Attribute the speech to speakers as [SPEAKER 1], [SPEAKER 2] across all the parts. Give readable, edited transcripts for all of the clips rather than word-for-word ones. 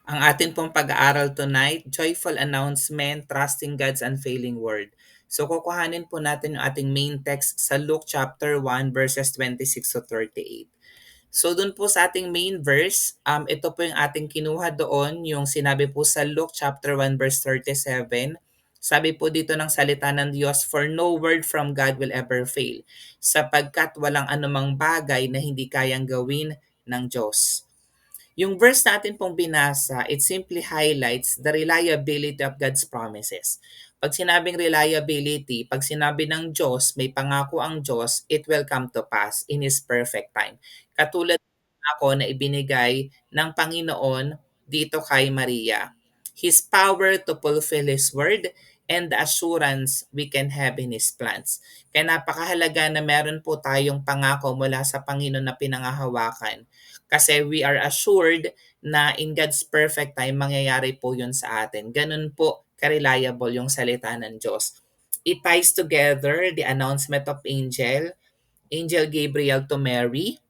[SPEAKER 1] Ang atin pong pag-aaral tonight, joyful announcement, trusting God's unfailing word. So kukuhanin po natin yung ating main text sa Luke chapter 1 verses 26 to 38. So dun po sa ating main verse, ito po yung ating kinuha doon, yung sinabi po sa Luke chapter 1 verse 37. Sabi po dito ng salita ng Diyos, "For no word from God will ever fail, sapagkat walang anumang bagay na hindi kayang gawin ng Diyos." Yung verse natin pong binasa, it simply highlights the reliability of God's promises. Pag sinabing reliability, pag sinabi ng Diyos, may pangako ang Diyos, it will come to pass in His perfect time. Katulad ng ako na ibinigay ng Panginoon dito kay Maria. His power to fulfill His word and the assurance we can have in His plans. Kaya napakahalaga na meron po tayong pangako mula sa Panginoon na pinangahawakan kasi we are assured na in God's perfect time, mangyayari po yun sa atin. Ganun po ka-reliable yung salita ng Diyos. It ties together the announcement of Angel Gabriel to Mary,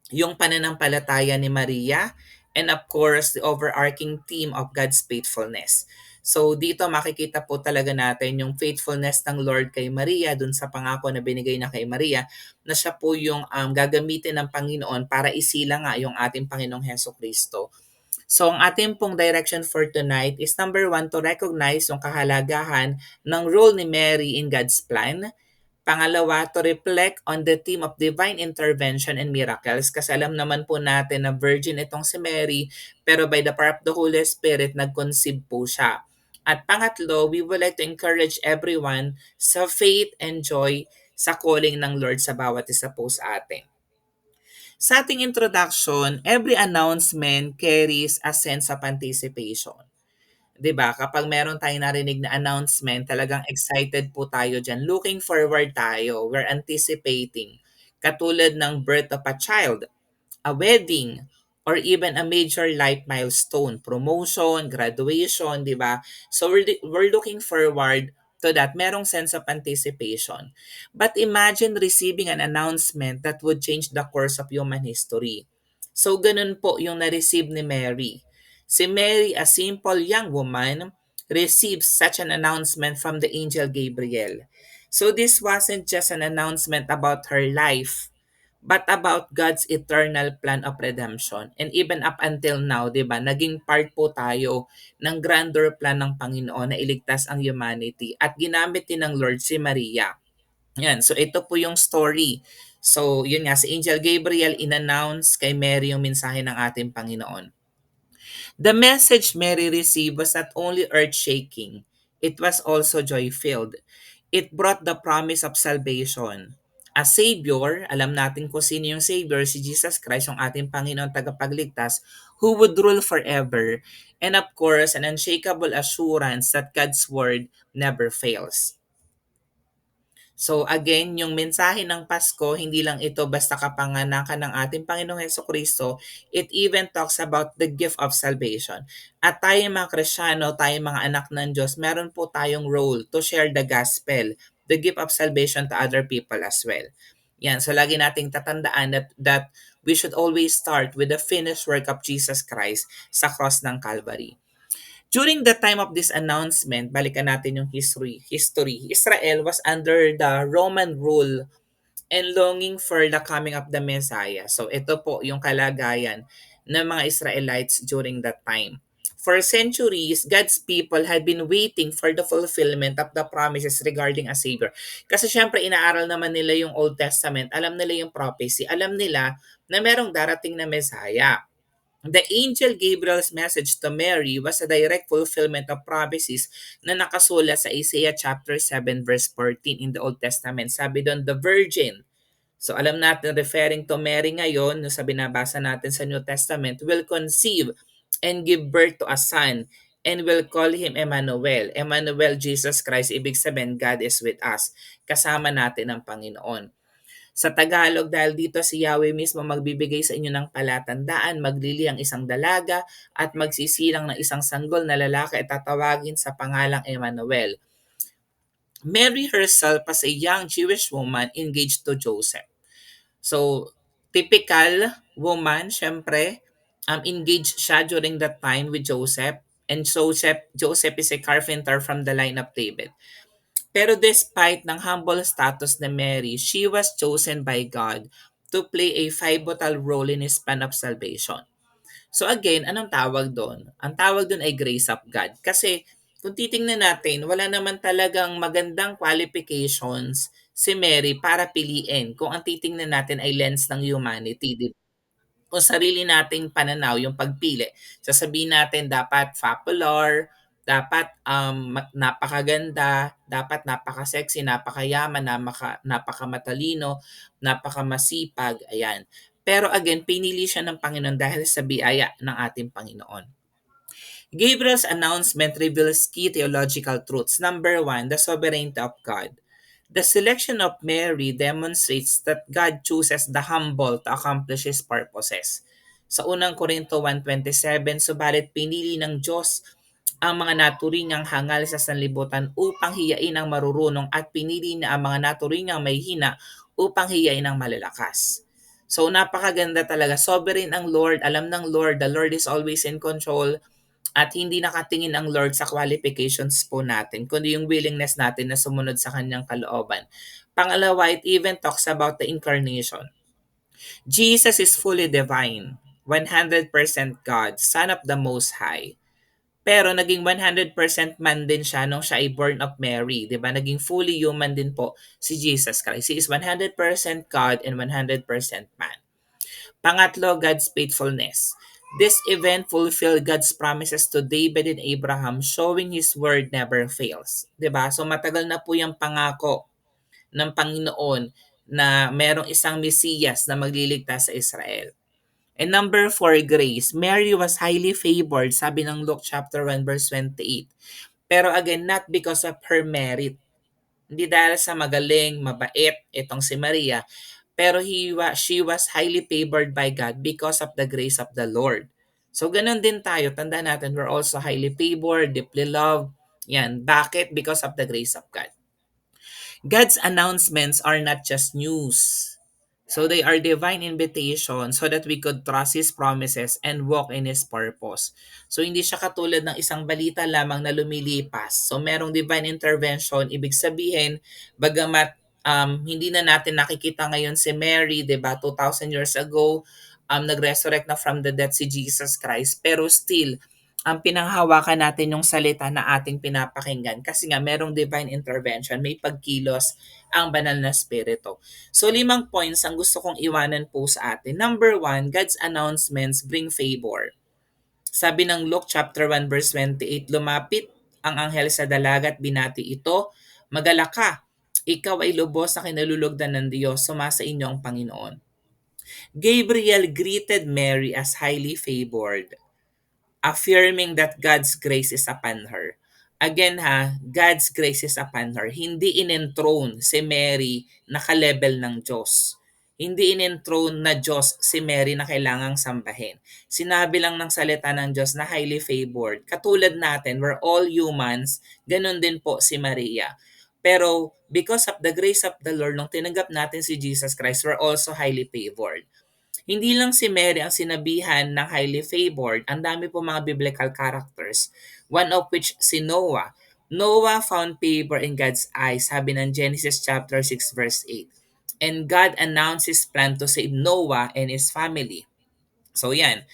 [SPEAKER 1] yung pananampalataya ni Maria, and of course, the overarching theme of God's faithfulness. So dito makikita po talaga natin yung faithfulness ng Lord kay Maria dun sa pangako na binigay na kay Maria na siya po yung gagamitin ng Panginoon para isila nga yung ating Panginoong Heso Kristo. So ang ating pong direction for tonight is number one, to recognize yung kahalagahan ng role ni Mary in God's plan. Pangalawa, to reflect on the theme of divine intervention and miracles kasi alam naman po natin na virgin itong si Mary pero by the power of the Holy Spirit nag-conceive po siya. At pangatlo, we would like to encourage everyone sa faith and joy sa calling ng Lord sa bawat isa po sa atin. Sa ating introduction, every announcement carries a sense of anticipation. 'Di ba? Kapag meron tayong narinig na announcement, talagang excited po tayo diyan. Looking forward tayo. We're anticipating. Katulad ng birth of a child, a wedding, or even a major life milestone, promotion, graduation, 'di ba? So we're looking forward to that. Merong sense of anticipation. But imagine receiving an announcement that would change the course of human history. So ganun po yung na-receive ni Mary. Si Mary, a simple young woman, receives such an announcement from the angel Gabriel. So this wasn't just an announcement about her life, but about God's eternal plan of redemption. And even up until now, 'di ba, naging part po tayo ng grander plan ng Panginoon na iligtas ang humanity at ginamit din ng Lord si Maria. Yan, so ito po yung story. So, yun nga, si Angel Gabriel in-announce kay Mary yung mensahe ng ating Panginoon. The message Mary received was not only earth-shaking, it was also joy-filled. It brought the promise of salvation. A Savior, alam natin kung sino yung Savior, si Jesus Christ, yung ating Panginoon tagapagligtas, who would rule forever. And of course, an unshakable assurance that God's Word never fails. So again, yung mensahe ng Pasko, hindi lang ito basta kapanganakan ng ating Panginoong Hesukristo, it even talks about the gift of salvation. At tayo mga Kristyano, tayo mga anak ng Diyos, meron po tayong role to share the gospel, the gift of salvation to other people as well. Yan, so lagi nating tatandaan that we should always start with the finished work of Jesus Christ sa cross ng Calvary. During the time of this announcement, balikan natin yung history. Israel was under the Roman rule and longing for the coming of the Messiah. So ito po yung kalagayan ng mga Israelites during that time. For centuries, God's people had been waiting for the fulfillment of the promises regarding a Savior. Kasi syempre, inaaral naman nila yung Old Testament, alam nila yung prophecy, alam nila na merong darating na Messiah. The angel Gabriel's message to Mary was a direct fulfillment of prophecies na nakasulat sa Isaiah chapter 7 verse 14 in the Old Testament. Sabi doon, the virgin. So alam natin, referring to Mary ngayon, no, sa binabasa natin sa New Testament, will conceive and give birth to a son and will call him Emmanuel. Emmanuel, Jesus Christ, ibig sabihin, God is with us. Kasama natin ang Panginoon. Sa Tagalog, dahil dito si Yahweh mismo magbibigay sa inyo ng palatandaan, maglili ang isang dalaga at magsisilang ng isang sanggol na lalaki at tatawagin sa pangalang Emmanuel. Mary herself was a young Jewish woman engaged to Joseph. So, typical woman, syempre, engaged siya during that time with Joseph. And Joseph is a carpenter from the line of David. Pero despite ng humble status ni Mary, she was chosen by God to play a pivotal role in His plan of salvation. So again, anong tawag doon? Ang tawag doon ay grace of God. Kasi kung titingnan natin, wala naman talagang magandang qualifications si Mary para piliin kung ang titingnan natin ay lens ng humanity, di kung sarili nating pananaw yung pagpili. Sasabihin natin dapat popular, dapat napakaganda, dapat napaka-sexy, napakayaman, napakamatalino, napakamasipag, ayan. Pero again, pinili siya ng Panginoon dahil sa biyaya ng ating Panginoon. Gabriel's announcement reveals key theological truths. Number one, the sovereignty of God. The selection of Mary demonstrates that God chooses the humble to accomplish His purposes. Sa unang Korinto 1.27, subalit pinili ng Diyos ang mga naturingang hangal sa sanlibutan upang hiyain ang marurunong at pinili niya ang mga naturingang may hina upang hiyain ang malalakas. So napakaganda talaga. Sovereign ang Lord, alam ng Lord, the Lord is always in control at hindi nakatingin ang Lord sa qualifications po natin, kundi yung willingness natin na sumunod sa kanyang kalooban. Pangalawa, it even talks about the incarnation. Jesus is fully divine, 100% God, Son of the Most High. Pero naging 100% man din siya nung siya ay born of Mary, 'di ba? Naging fully human din po si Jesus Christ. He is 100% God and 100% man. Pangatlo, God's faithfulness. This event fulfilled God's promises to David and Abraham, showing His word never fails. 'Di ba? So matagal na po yung pangako ng Panginoon na merong isang Mesiyas na magliligtas sa Israel. And number four, grace. Mary was highly favored, sabi ng Luke chapter 1 verse 28. Pero again, not because of her merit. Hindi dahil sa magaling, mabait, itong si Maria, pero she was highly favored by God because of the grace of the Lord. So ganun din tayo, tandaan natin, we're also highly favored, deeply loved. Yan, bakit? Because of the grace of God. God's announcements are not just news. So they are divine invitations so that we could trust His promises and walk in His purpose. So hindi siya katulad ng isang balita lamang na lumilipas. So merong divine intervention, ibig sabihin, bagamat hindi na natin nakikita ngayon si Mary, 'di ba? 2,000 years ago, nag-resurrect na from the dead si Jesus Christ, pero still ang pinanghawakan natin yung salita na ating pinapakinggan kasi nga merong divine intervention, may pagkilos ang banal na spirito. So 5 points ang gusto kong iwanan po sa atin. Number 1, God's announcements bring favor. Sabi ng Luke chapter 1 verse 28, lumapit ang anghel sa dalaga at binati ito, magalak ka, ikaw ay lubos na kinalulugdan ng Diyos, sumasa inyo ang Panginoon. Gabriel greeted Mary as highly favored, affirming that God's grace is upon her. Again ha, God's grace is upon her. Hindi in-enthroned si Mary na ka-level ng Diyos. Hindi in-enthroned na Diyos si Mary na kailangang sambahin. Sinabi lang ng salita ng Diyos na highly favored. Katulad natin, we're all humans, ganun din po si Maria. Pero because of the grace of the Lord, nung tinanggap natin si Jesus Christ, we're also highly favored. Hindi lang si Mary ang sinabihan ng highly favored, ang dami po mga biblical characters, one of which si Noah. Noah found favor in God's eyes, sabi ng Genesis chapter 6 verse 8. And God announced His plan to save Noah and his family. So yan,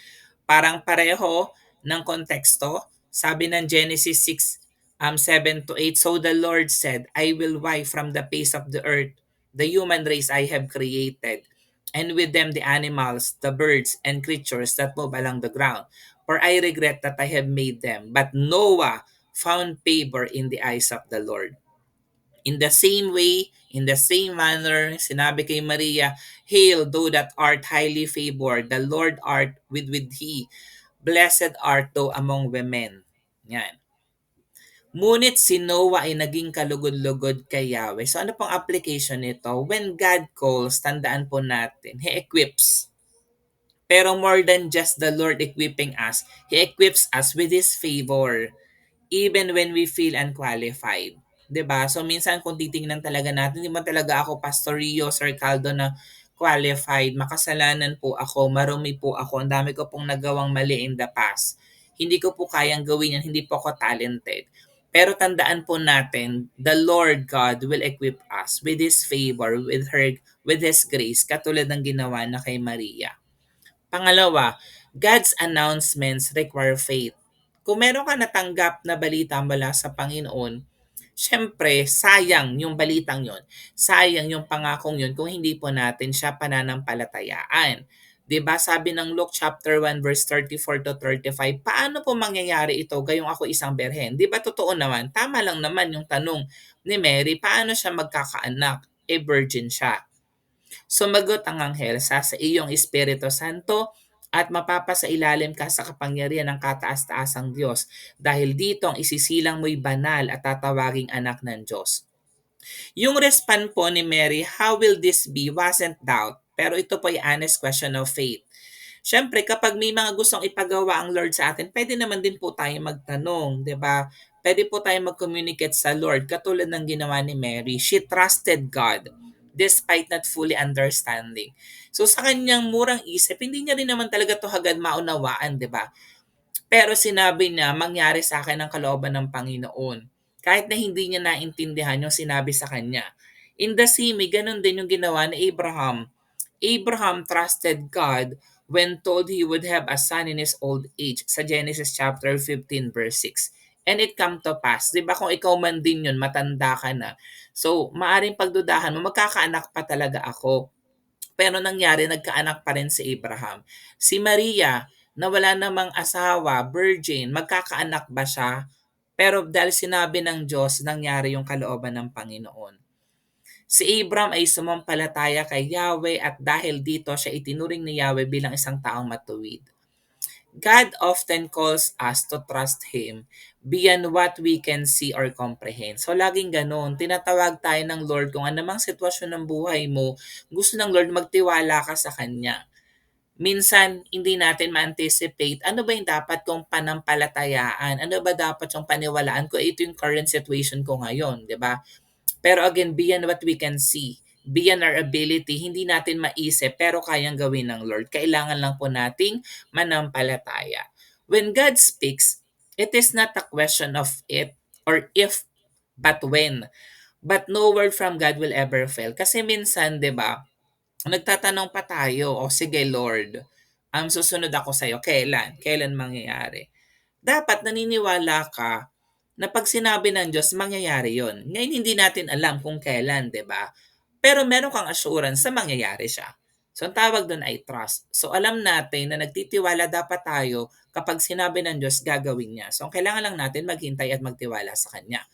[SPEAKER 1] parang pareho ng konteksto. Sabi ng Genesis 6, 7 to 8, so the Lord said, I will wipe from the face of the earth the human race I have created, and with them the animals, the birds, and creatures that move along the ground. For I regret that I have made them. But Noah found favor in the eyes of the Lord. In the same way, in the same manner, sinabi kay Maria, Hail, thou that art highly favored, the Lord art with thee. Blessed art thou among women. Yan. Ngunit si Noah ay naging kalugod-lugod kay Yahweh. So ano pong application nito? When God calls, tandaan po natin, He equips. Pero more than just the Lord equipping us, He equips us with His favor even when we feel unqualified. 'Di ba? So minsan kung titingnan talaga natin, hindi man talaga ako Pastor Rio, Sir Caldo na qualified, makasalanan po ako, marumi po ako, ang dami ko pong nagawang mali in the past. Hindi ko po kayang gawin yan, hindi po ako talented. Pero tandaan po natin, the Lord God will equip us with His favor, with His grace, katulad ng ginawa na kay Maria. Pangalawa, God's announcements require faith. Kung meron ka natanggap na balita mula sa Panginoon, syempre, sayang yung balitang yon. Sayang yung pangakong yon kung hindi po natin siya pananampalatayaan. 'Di ba sabi ng Luke chapter 1 verse 34 to 35, paano po mangyayari ito gayong ako isang berhen? 'Di ba totoo naman? Tama lang naman yung tanong ni Mary, paano siya magkakaanak? Virgin siya. Sumagot ang anghel, sa iyong Espiritu Santo at mapapasailalim ka sa kapangyarihan ng kataas-taasang Diyos dahil dito ang isisilang mo'y banal at tatawaging anak ng Diyos. Yung respond po ni Mary, how will this be, wasn't doubt. Pero ito po ay honest question of faith. Siyempre, kapag may mga gustong ipagawa ang Lord sa atin, pwede naman din po tayo magtanong, di ba? Pwede po tayo mag-communicate sa Lord katulad ng ginawa ni Mary. She trusted God despite not fully understanding. So sa kanyang murang isip, hindi niya rin naman talaga to hagad maunawaan, di ba? Pero sinabi niya, mangyari sa akin ang kalooban ng Panginoon. Kahit na hindi niya naintindihan yung sinabi sa kanya. In the same way, ganun din yung ginawa ni Abraham. Abraham trusted God when told he would have a son in his old age sa Genesis chapter 15 verse 6. And it come to pass. Di ba kung ikaw man din yun, matanda ka na. So, maaring pagdudahan mo, magkakaanak pa talaga ako. Pero nangyari, nagkaanak pa rin si Abraham. Si Maria, na wala namang asawa, virgin, magkakaanak ba siya? Pero dahil sinabi ng Diyos, nangyari yung kalooban ng Panginoon. Si Abram ay sumampalataya kay Yahweh at dahil dito siya itinuring ni Yahweh bilang isang taong matuwid. God often calls us to trust Him beyond what we can see or comprehend. So laging ganun, tinatawag tayo ng Lord kung anumang sitwasyon ng buhay mo, gusto ng Lord magtiwala ka sa Kanya. Minsan, hindi natin ma-anticipate ano ba yung dapat kong panampalatayaan, ano ba dapat yung paniwalaan ko, ito yung current situation ko ngayon, di ba? Pero again, beyond what we can see, beyond our ability, hindi natin maisip pero kayang gawin ng Lord. Kailangan lang po nating manampalataya. When God speaks, it is not a question of it or if, but when. But no word from God will ever fail. Kasi minsan, di ba, nagtatanong pa tayo, o sige Lord, susunod ako sa'yo. Kailan? Kailan mangyayari? Dapat naniniwala ka na pag sinabi ng Diyos, mangyayari yon. Ngayon hindi natin alam kung kailan, di ba? Pero meron kang assurance na mangyayari siya. So ang tawag doon ay trust. So alam natin na nagtitiwala dapat tayo kapag sinabi ng Diyos, gagawin niya. So kailangan lang natin maghintay at magtiwala sa Kanya.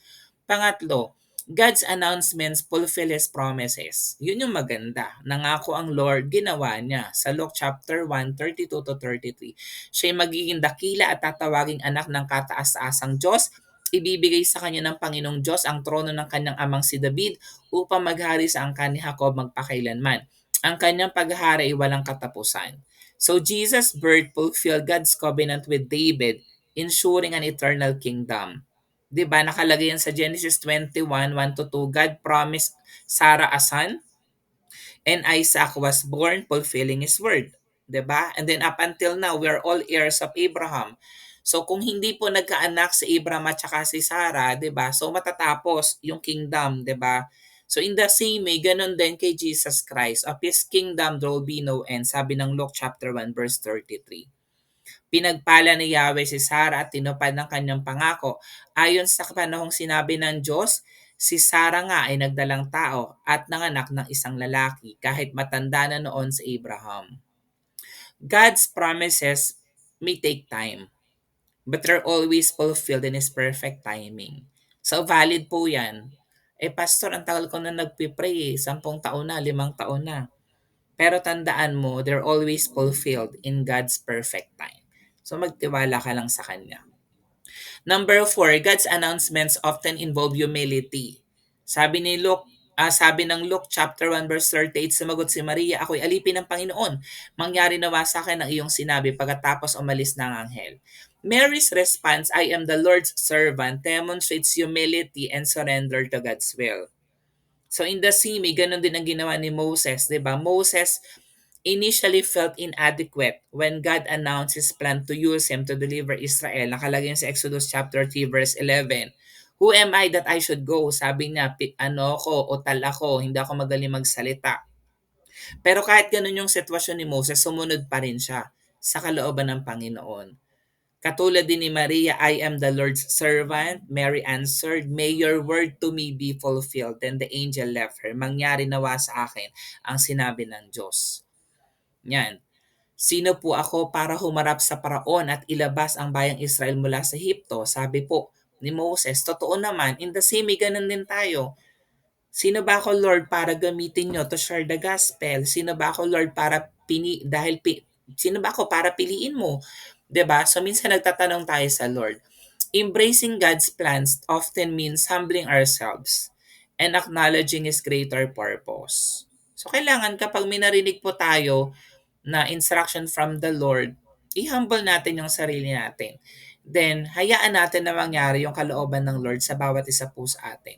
[SPEAKER 1] Pangatlo, God's announcements fulfill His promises. Yun yung maganda. Nangako ang Lord, ginawa niya. Sa Luke chapter 1, 32 to 33. Siya'y magiging dakila at tatawaging anak ng kataas-taasang Diyos. Ibibigay sa kanya ng Panginoong Diyos ang trono ng kanyang amang si David upang maghari sa angkan ni Jacob magpakailanman. Ang kanyang paghahari ay walang katapusan. So Jesus' birth fulfilled God's covenant with David, ensuring an eternal kingdom. 'Di ba nakalagay yan sa Genesis 21, 1 to 2, God promised Sarah a son and Isaac was born fulfilling his word. 'Di ba? And then up until now, we are all heirs of Abraham. So kung hindi po nagkaanak si Abraham at saka si Sarah, 'di ba? So matatapos yung kingdom, 'di ba? So in the same way, ganun din kay Jesus Christ. Of His kingdom there will be no end. Sabi ng Luke chapter 1 verse 33. Pinagpala ni Yahweh si Sarah at tinupad ng kanyang pangako. Ayon sa panahong sinabi ng Diyos, si Sarah nga ay nagdalang tao at nanganak ng isang lalaki kahit matanda na noon si Abraham. God's promises may take time, but they're always fulfilled in His perfect timing. So valid po yan. Pastor, ang tagal ko na nagpipray 10 taon na, 5 taon na. Pero tandaan mo, they're always fulfilled in God's perfect time. So magtiwala ka lang sa Kanya. Number 4, God's announcements often involve humility. Sabi ng Luke chapter 1 verse 38, sumagot si Maria, ako'y alipin ng Panginoon. Mangyari nawa sa akin ang iyong sinabi pagkatapos umalis ng anghel. Mary's response, I am the Lord's servant, demonstrates humility and surrender to God's will. So in the same way, ganun din ang ginawa ni Moses, 'di ba? Moses initially felt inadequate when God announced His plan to use him to deliver Israel. Nakalagay sa Exodus chapter 3 verse 11. Who am I that I should go? Sabi niya, ano ako, utal ako, hindi ako magaling magsalita. Pero kahit ganun yung sitwasyon ni Moses, sumunod pa rin siya sa kalooban ng Panginoon. Katulad din ni Maria, I am the Lord's servant. Mary answered, may your word to me be fulfilled. Then the angel left her. Mangyari nawa sa akin ang sinabi ng Diyos. Yan. Sino po ako para humarap sa paraon at ilabas ang bayang Israel mula sa Ehipto? Sabi po ni Moses, totoo naman, in the same way, ganun din tayo. Sino ba ako, Lord, para gamitin nyo to share the gospel? Sino ba ako, Lord, para sino ba ako para piliin mo? 'Di ba? So minsan nagtatanong tayo sa Lord. Embracing God's plans often means humbling ourselves and acknowledging His greater purpose. So kailangan kapag may narinig po tayo na instruction from the Lord, i-humble natin yung sarili natin. Then, hayaan natin na mangyari yung kalooban ng Lord sa bawat isa po sa atin.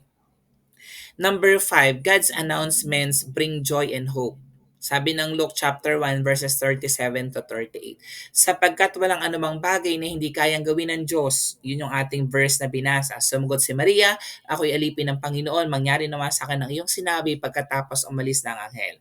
[SPEAKER 1] Number 5, God's announcements bring joy and hope. Sabi ng Luke chapter 1 verses 37 to 38. Sapagkat walang anumang bagay na hindi kayang gawin ng Diyos. Yun yung ating verse na binasa. Sumagot si Maria, ako'y alipin ng Panginoon, mangyari naman sa akin ang iyong sinabi pagkatapos umalis ng anghel.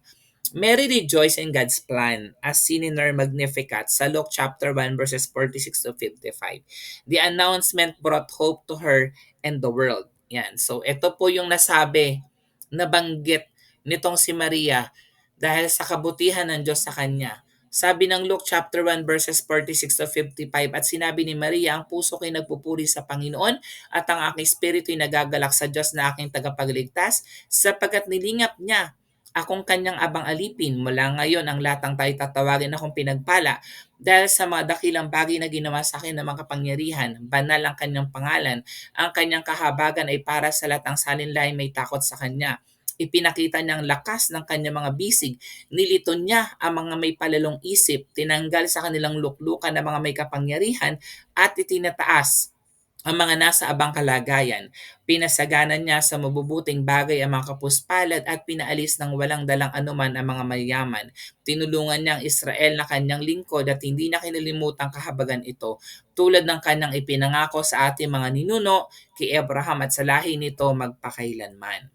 [SPEAKER 1] Mary rejoiced in God's plan as seen in her Magnificat sa Luke chapter 1 verses 46 to 55. The announcement brought hope to her and the world. Yan. So ito po yung nasabi, nabanggit nitong si Maria dahil sa kabutihan ng Diyos sa kanya. Sabi ng Luke chapter 1 verses 46 to 55, at sinabi ni Maria, ang puso ko'y nagpupuri sa Panginoon at ang aking espiritu'y nagagalak sa Diyos na aking tagapagligtas sapagkat nilingap niya akong kanyang abang alipin. Mula ngayon ang latang tayo tatawagin akong pinagpala dahil sa mga dakilang bagay na ginawa sa akin ng mga kapangyarihan. Banal ang kanyang pangalan. Ang kanyang kahabagan ay para sa latang salinlahi may takot sa kanya. Ipinakita niya ang lakas ng kanyang mga bisig. Nilito niya ang mga may palalong isip. Tinanggal sa kanilang luklukan ng mga may kapangyarihan at itinataas ang mga nasa abang kalagayan. Pinasaganan niya sa mabubuting bagay ang mga kapuspalad at pinaalis ng walang dalang anuman ang mga mayaman. Tinulungan niya ang Israel na kanyang lingkod at hindi na kinalimutan kahabagan ito, tulad ng kanyang ipinangako sa ating mga ninuno, kay Abraham at sa lahi nito magpakailanman.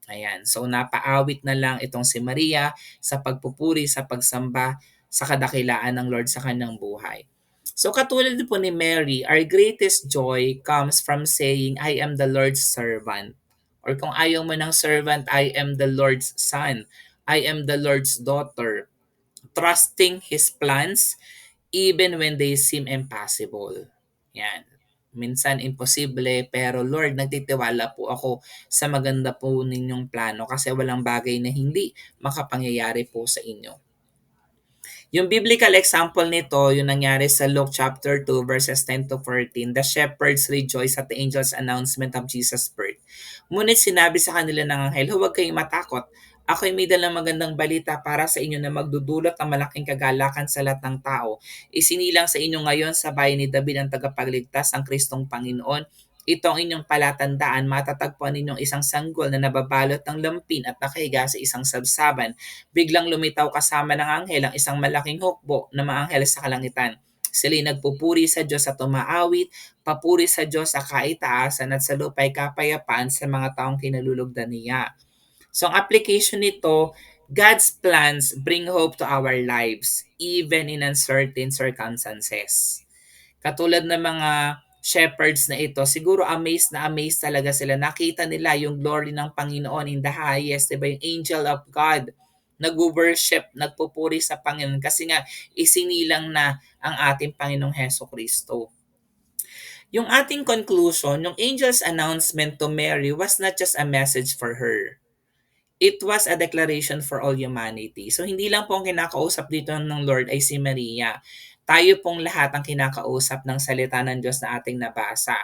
[SPEAKER 1] Ayan, so napaawit na lang itong si Maria sa pagpupuri, sa pagsamba, sa kadakilaan ng Lord sa kanyang buhay. So katulad po ni Mary, our greatest joy comes from saying, I am the Lord's servant. Or kung ayaw mo ng servant, I am the Lord's son. I am the Lord's daughter. Trusting His plans even when they seem impossible. Yan. Minsan imposible, pero Lord, nagtitiwala po ako sa maganda po ninyong plano kasi walang bagay na hindi makapangyayari po sa inyo. Yung biblical example nito, yung nangyari sa Luke chapter 2 verses 10 to 14, the shepherds rejoiced at the angel's announcement of Jesus' birth. Ngunit sinabi sa kanila ng anghel, huwag kayong matakot. Ako'y may dalang magandang balita para sa inyo na magdudulot ng malaking kagalakan sa lahat ng tao. Isinilang sa inyo ngayon sa bayan ni David ang tagapagligtas, ang Kristong Panginoon. Ito ang inyong palatandaan, matatagpuan ninyong isang sanggol na nababalot ng lampin at nakahiga sa isang sabsaban. Biglang lumitaw kasama ng anghel ang isang malaking hukbo na maanghel sa kalangitan. Sila'y nagpupuri sa Diyos at umaawit, papuri sa Diyos sa kaitaasan at sa lupa'y kapayapaan sa mga taong kinalulugdan niya. So ang application nito, God's plans bring hope to our lives, even in uncertain circumstances. Katulad ng mga shepherds na ito, siguro amazed na amazed talaga sila. Nakita nila yung glory ng Panginoon in the highest, diba? Yung angel of God nag-worship, nagpupuri sa Panginoon kasi nga isinilang na ang ating Panginoong Heso Kristo. Yung ating conclusion, yung angel's announcement to Mary was not just a message for her. It was a declaration for all humanity. So hindi lang po ang kinakausap dito ng Lord ay si Maria. Tayo pong lahat ang kinakausap ng salita ng Diyos na ating nabasa.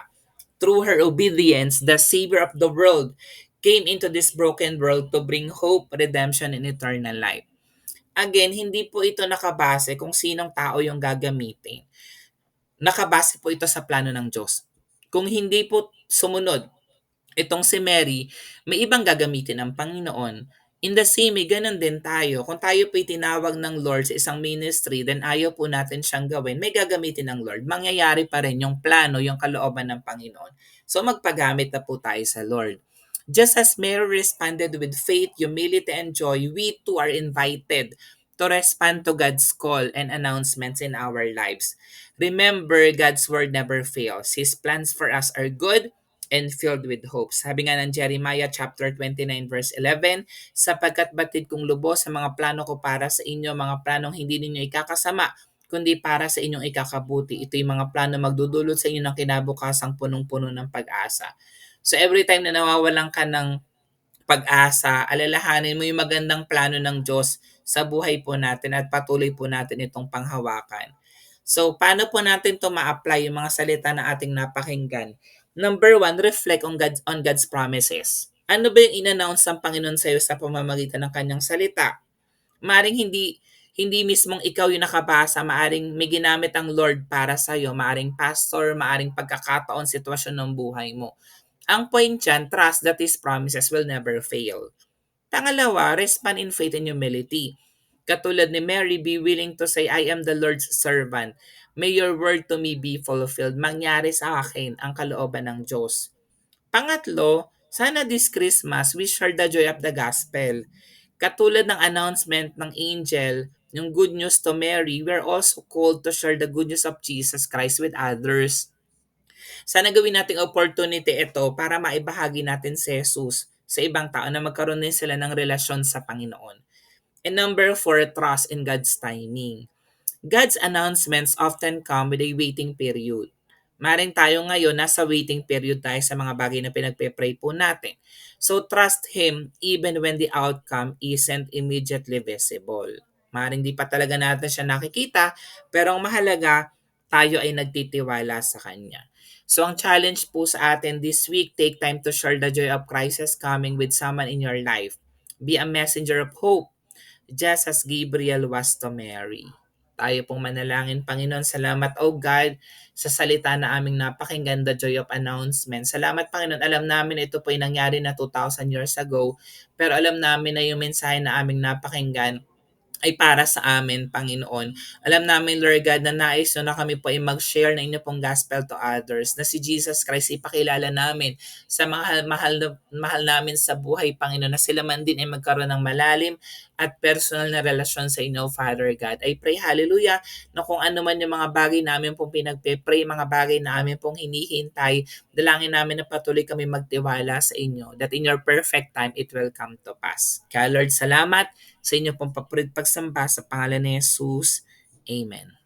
[SPEAKER 1] Through her obedience, the Savior of the world came into this broken world to bring hope, redemption, and eternal life. Again, hindi po ito nakabase kung sinong tao yung gagamitin. Nakabase po ito sa plano ng Diyos. Kung hindi po sumunod itong si Mary, may ibang gagamitin ng Panginoon. In the same way, ganun din tayo. Kung tayo po'y tinawag ng Lord sa isang ministry, then ayaw po natin siyang gawin, may gagamitin ng Lord. Mangyayari pa rin yung plano, yung kalooban ng Panginoon. So magpagamit na po tayo sa Lord. Just as Mary responded with faith, humility, and joy, we too are invited to respond to God's call and announcements in our lives. Remember, God's word never fails. His plans for us are good and filled with hope. Sabi nga ng Jeremiah chapter 29 verse 11, sapagkat batid kong lubos sa mga plano ko para sa inyo, mga planong hindi ninyo ikakasama, kundi para sa inyong ikakabuti. Ito yung mga plano magdudulot sa inyo ng kinabukasang punong-puno ng pag-asa. So every time na nawawalan ka ng pag-asa, alalahanin mo yung magandang plano ng Diyos sa buhay po natin at patuloy po natin itong panghawakan. So, paano po natin to ma-apply yung mga salita na ating napakinggan? Number one, reflect on God's promises. Ano ba yung in-announce ng Panginoon sa iyo sa pamamagitan ng kanyang salita? Maaring hindi mismong ikaw yung nakabasa, maaring may ginamit ang Lord para sa iyo, maaring pastor, maaring pagkakataon, sitwasyon ng buhay mo. Ang point dyan, trust that His promises will never fail. Pangalawa, respond in faith and humility. Katulad ni Mary, be willing to say, I am the Lord's servant. May your word to me be fulfilled. Mangyari sa akin ang kalooban ng Diyos. Pangatlo, sana this Christmas we share the joy of the gospel. Katulad ng announcement ng angel, yung good news to Mary, we're also called to share the good news of Jesus Christ with others. Sana gawin nating opportunity ito para maibahagi natin si Jesus sa ibang tao na magkaroon din sila ng relasyon sa Panginoon. And number four, trust in God's timing. God's announcements often come with a waiting period. Maring tayo ngayon, nasa waiting period tayo sa mga bagay na pinagpe-pray po natin. So trust Him even when the outcome isn't immediately visible. Maring di pa talaga natin siya nakikita, pero ang mahalaga, tayo ay nagtitiwala sa Kanya. So ang challenge po sa atin this week, take time to share the joy of Christ is coming with someone in your life. Be a messenger of hope, just as Gabriel was to Mary. Tayo pong manalangin, Panginoon, salamat, O God, sa salita na aming napakinggan, the joy of announcement. Salamat, Panginoon, alam namin ito po ay nangyari na 2,000 years ago, pero alam namin na yung mensahe na aming napakinggan ay para sa amin, Panginoon. Alam namin, Lord God, na nais nyo na kami po ay mag-share ng inyo pong gospel to others, na si Jesus Christ ipakilala namin sa mahal namin sa buhay, Panginoon, na sila man din ay magkaroon ng malalim at personal na relasyon sa inyo, Father God. I pray, hallelujah, na kung ano man yung mga bagay namin pong pinagpe-pray, mga bagay na amin pong hinihintay, dalangin namin na patuloy kami magtiwala sa inyo, that in your perfect time, it will come to pass. Kaya Lord, salamat sa inyo pong pagsamba sa pangalan ni Jesus. Amen.